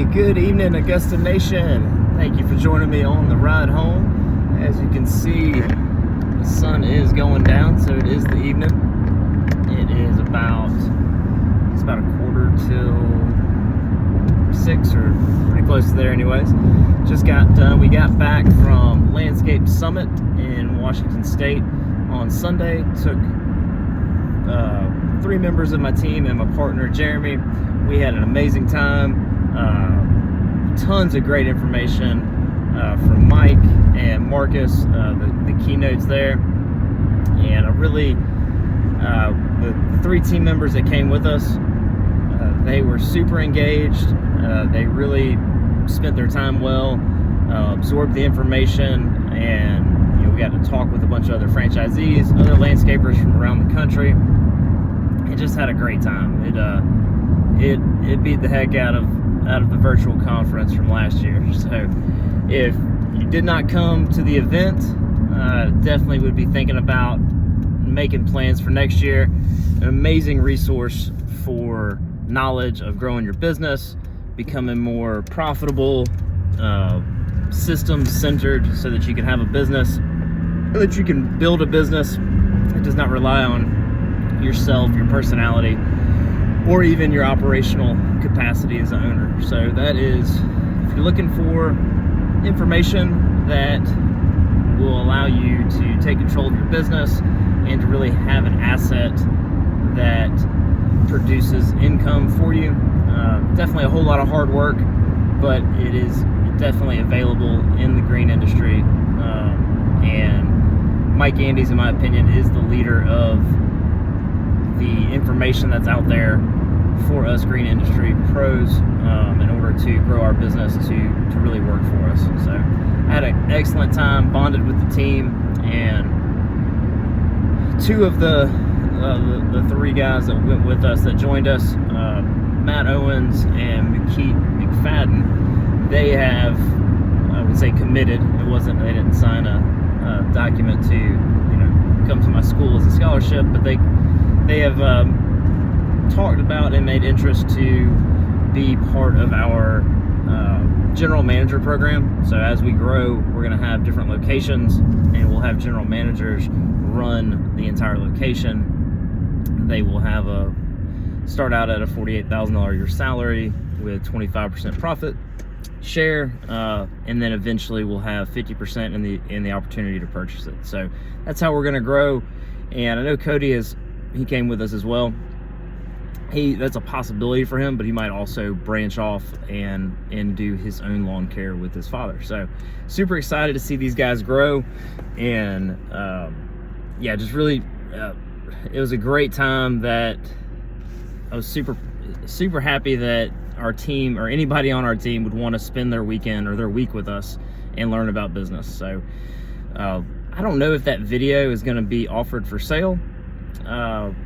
Hey, good evening, Augusta Nation. Thank you for joining me on the ride home. As you can see, the sun is going down, so it is the evening. It is about a quarter till 6, or pretty close to there anyways. Just got done. We got back from Landscape Summit in Washington State on Sunday. Took 3 members of my team and my partner Jeremy. We had an amazing time. Tons of great information from Mike and Marcus, the keynotes there, and the 3 team members that came with us, they were super engaged. They really spent their time well, absorbed the information, and we got to talk with a bunch of other franchisees, other landscapers from around the country, and just had a great time. It beat the heck out of the virtual conference from last year. So if you did not come to the event, definitely would be thinking about making plans for next year. An amazing resource for knowledge of growing your business, becoming more profitable, systems centered, so that you can have a business, so that you can build a business that does not rely on yourself, your personality, or even your operational capacity as an owner. So that is, if you're looking for information that will allow you to take control of your business and to really have an asset that produces income for you, definitely a whole lot of hard work, but it is definitely available in the green industry. And Mike Andes, in my opinion, is the leader of the information that's out there for us green industry pros, in order to grow our business to really work for us. So I had an excellent time, bonded with the team, and 2 of the 3 guys that went with us, that joined us, Matt Owens and McKeith McFadden, they have, I would say, committed. They didn't sign a document to come to my school as a scholarship, but they have talked about and made interest to be part of our general manager program. So as we grow, we're going to have different locations, and we'll have general managers run the entire location. They will have start out at a $48,000 a year salary with 25% profit share, and then eventually we'll have 50% in the opportunity to purchase it. So that's how we're going to grow. And I know Cody he came with us as well. That's a possibility for him, but he might also branch off and do his own lawn care with his father. So super excited to see these guys grow, and just really, it was a great time. That I was super happy that our team, or anybody on our team, would want to spend their weekend or their week with us and learn about business. So I don't know if that video is going to be offered for sale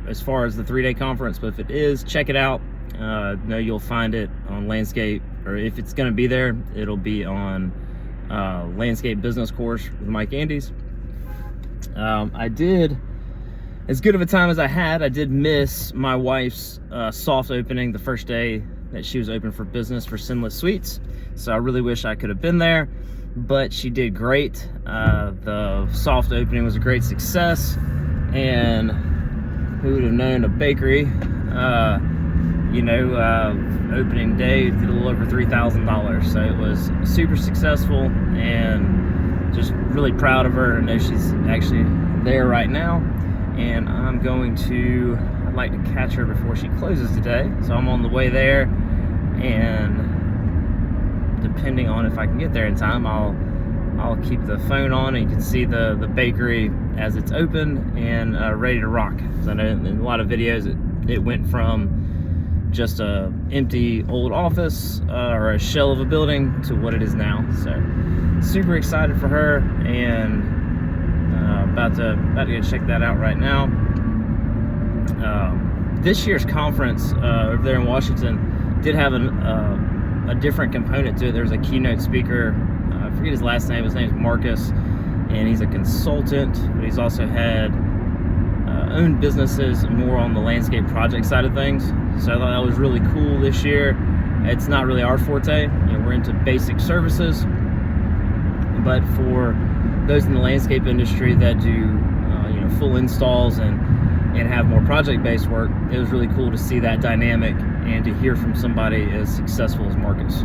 as far as the 3-day conference, but if it is, check it out. No, you'll find it on Landscape, or if it's going to be there, it'll be on Landscape Business Course with Mike Andes. I did, as good of a time as I did miss my wife's soft opening the first day that she was open for business for Sinless Sweets. So I really wish I could have been there, but she did great. The soft opening was a great success, and who would have known a bakery, opening day did a little over $3,000. So it was super successful, and just really proud of her. I know she's actually there right now, and I'd like to catch her before she closes today. So I'm on the way there, and depending on if I can get there in time, I'll keep the phone on, and you can see the bakery as it's open and ready to rock. So I know in a lot of videos it went from just a empty old office or a shell of a building to what it is now. So super excited for her, and about to go check that out right now. This year's conference over there in Washington did have a different component to it. There's a keynote speaker. I forget his last name. His name's Marcus, and he's a consultant, but he's also had owned businesses more on the landscape project side of things. So I thought that was really cool this year, It's not really our forte. You know, we're into basic services, but for those in the landscape industry that do you know, full installs and have more project-based work, it was really cool to see that dynamic and to hear from somebody as successful as Marcus.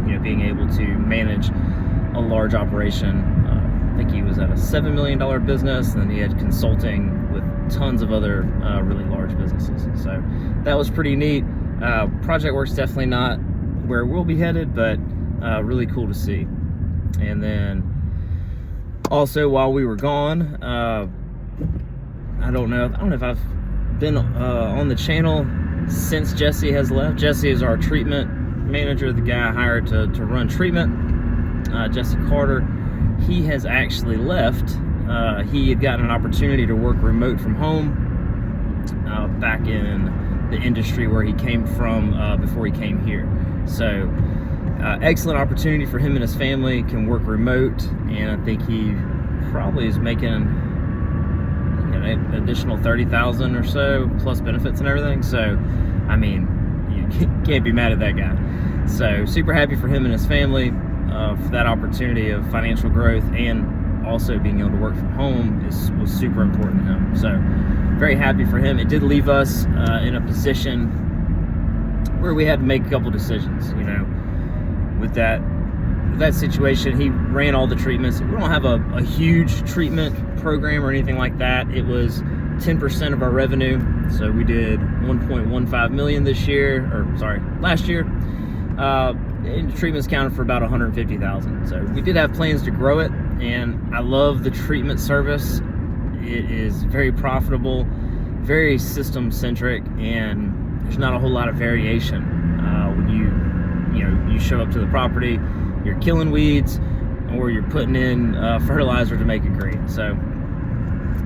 You know, being able to manage a large operation. I think he was at a $7 million business, and then he had consulting with tons of other really large businesses. So that was pretty neat. Project work's definitely not where we'll be headed, but really cool to see. And then also, while we were gone, I don't know if I've been on the channel since Jesse has left. Jesse is our treatment manager, the guy I hired to run treatment. Jesse Carter, he has actually left. He had gotten an opportunity to work remote from home back in the industry where he came from before he came here. So excellent opportunity for him and his family, can work remote, and I think he probably is making an additional $30,000 or so plus benefits and everything. So I mean, you can't be mad at that guy. So super happy for him and his family for that opportunity of financial growth, and also being able to work from home was super important to him. So very happy for him. It did leave us in a position where we had to make a couple decisions. You know, with that situation, he ran all the treatments. We don't have a huge treatment program or anything like that. It was 10% of our revenue. So we did 1.15 million last year. And treatments counted for about 150,000. So we did have plans to grow it, and I love the treatment service. It is very profitable, very system centric, and there's not a whole lot of variation when you show up to the property. You're killing weeds, or you're putting in fertilizer to make it green. So,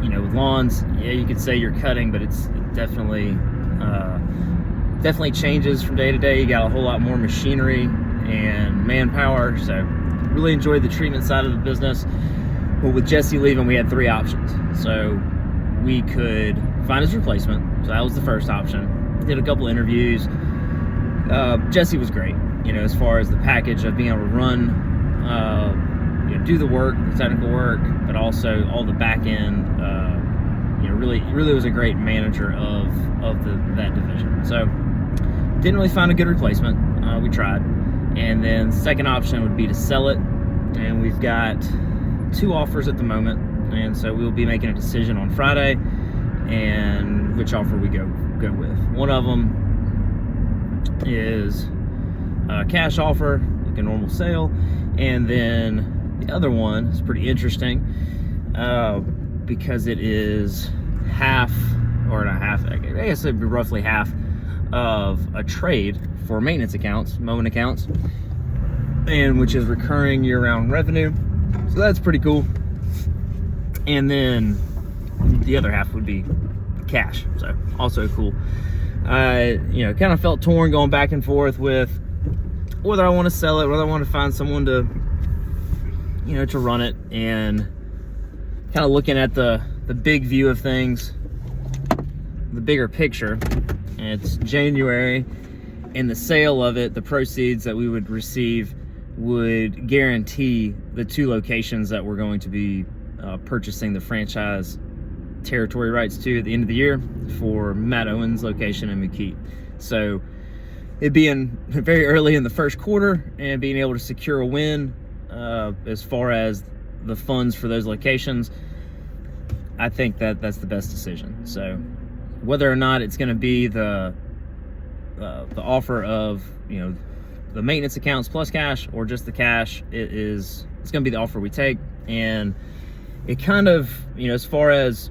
you know, with lawns, yeah, you could say you're cutting, but it definitely changes from day to day. You got a whole lot more machinery and manpower. So really enjoyed the treatment side of the business. But with Jesse leaving, we had 3 options. So we could find his replacement. So that was the first option. Did a couple interviews. Jesse was great, you know, as far as the package of being able to run, do the work, the technical work, but also all the back end. Really was a great manager of that division. So didn't really find a good replacement. We tried, and then second option would be to sell it, and we've got 2 offers at the moment, and so we'll be making a decision on Friday and which offer we go with. One of them is a cash offer, like a normal sale, and then the other one is pretty interesting because it is half, or not half, I guess it'd be roughly half of a trade for maintenance accounts, mowing accounts, and which is recurring year-round revenue. So that's pretty cool. And then the other half would be cash, so also cool. Kind of felt torn going back and forth with whether I want to sell it, whether I want to find someone to run it, and kind of looking at the big view of things, the bigger picture. And it's January, and the sale of it, the proceeds that we would receive would guarantee the 2 locations that we're going to be purchasing the franchise territory rights to at the end of the year for Matt Owens' location in McKee. So it being very early in the first quarter and being able to secure a win as far as the funds for those locations, I think that's the best decision. So whether or not it's going to be the offer of the maintenance accounts plus cash, or just the cash, it's going to be the offer we take. And it kind of, as far as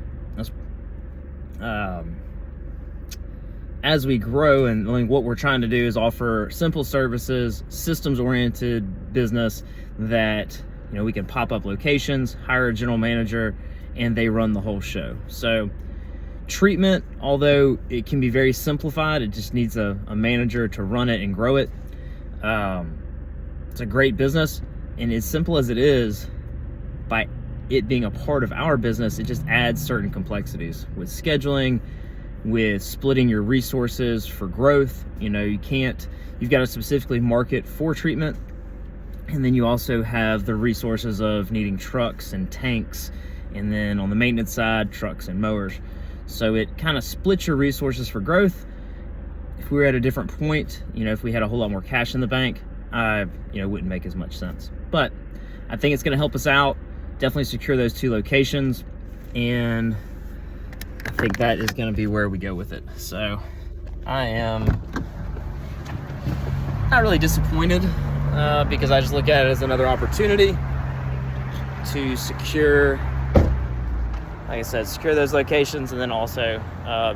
we grow, and what we're trying to do is offer simple services, systems oriented business that we can pop up locations, hire a general manager, and they run the whole show. So treatment, although it can be very simplified, it just needs a manager to run it and grow it. It's a great business, and as simple as it is, by it being a part of our business, it just adds certain complexities with scheduling, with splitting your resources for growth. You can't you've got to specifically market for treatment. And then you also have the resources of needing trucks and tanks, and then on the maintenance side, trucks and mowers. So it kind of splits your resources for growth. If we were at a different point, if we had a whole lot more cash in the bank, wouldn't make as much sense. But I think it's going to help us out. Definitely secure those 2 locations, and I think that is going to be where we go with it. So I am not really disappointed because I just look at it as another opportunity to secure, like I said, secure those locations. And then also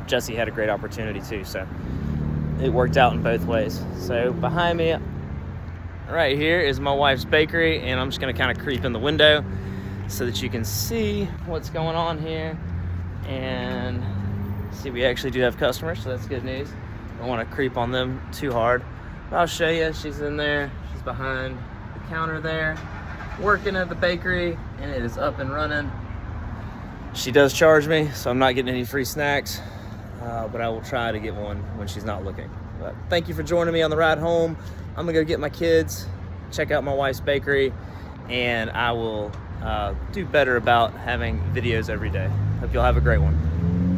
Jesse had a great opportunity too, so it worked out in both ways. So behind me right here is my wife's bakery, and I'm just going to kind of creep in the window so that you can see what's going on here. And see, we actually do have customers, so that's good news. Don't want to creep on them too hard, but I'll show you. She's in there. She's behind the counter there, working at the bakery, and it is up and running. She does charge me, so I'm not getting any free snacks, but I will try to get one when she's not looking. But thank you for joining me on the ride home. I'm gonna go get my kids, check out my wife's bakery, and I will do better about having videos every day. Hope you'll have a great one.